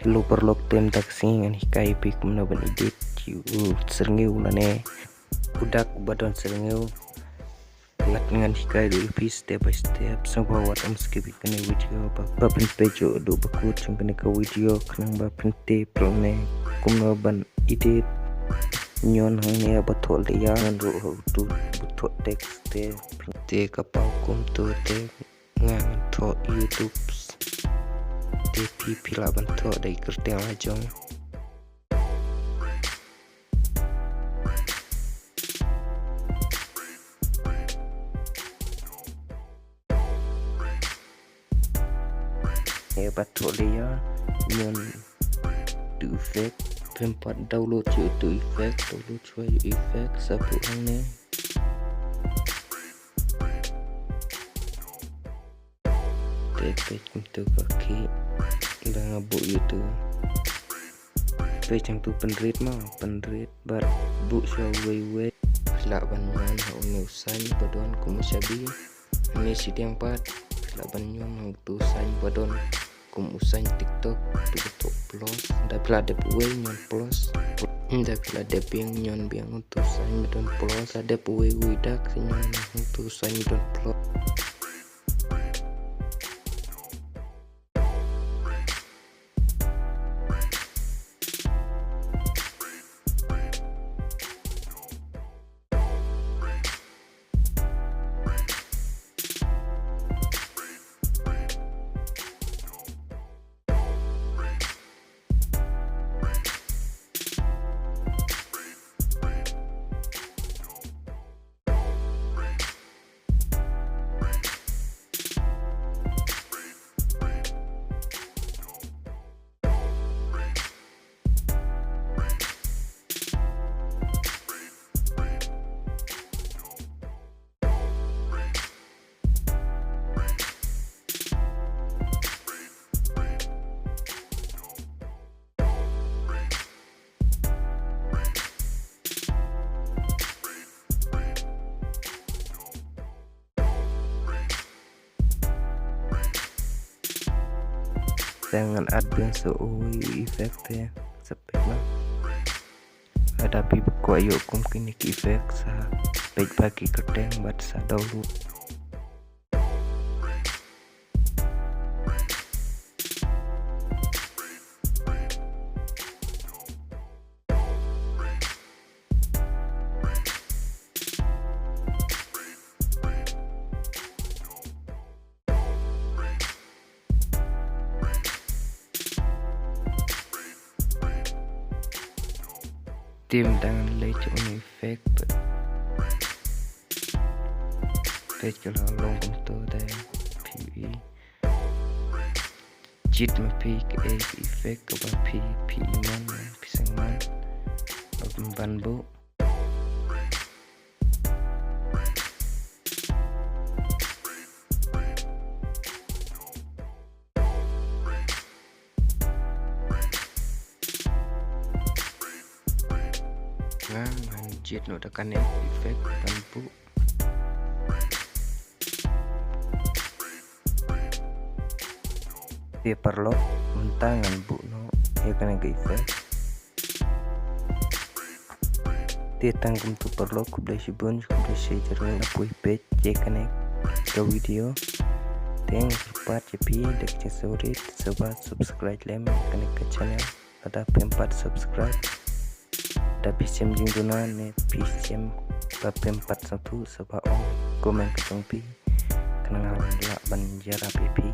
Hello perlok tem taksing an hikai pi kumna ban edit yu serngeu lane udak badon serngeu lat ngan hikai do pi step by step sang bawat am skip kene video ba pen page do bakut chung kene ka video khnang ba pen te plone kumna ban edit nyon hang ne ba thol ya nan ro tu thot text te ka pau kum tu te ngang tho youtube DP pila bentuk dari kertas lajong. Batu dia nyon tu efek tempat download tu efek download cuai efek sapu hang tepek untuk kaki dah ngabuk YouTube page yang tu penrit bar bu show way lak banyon hau neusan badon kumusyabi ini sidang pat lak banyon hau tu san badon kum usain TikTok tu betul plus dah pula ada puai nyon plus dah pula ada nyon biang untuk san badon plus ada puai widak nyon untuk san badon plus. Jangan advance seui efek teh sepek lah. Ada pi ko ayo kum kini ki efek sa page bagi keteng bat sa download. Tim dengan lecok efek page kalau long komputer dan PV cheat me pick efek ke pi iman pisang man banbu manjit no tekan efek bantu dia perlu mentangan bu no ya kena ke efek dia tanggung tu perlu kublai sibun kublai sejarah lapui page ya kena ke video teng cepat cepi dek cesurit sobat subscribe lem kena ke channel ada P4 subscribe tapi sim jingdunan ne pisem P41 sebab komen kecongpi kenangan lak banjara pipi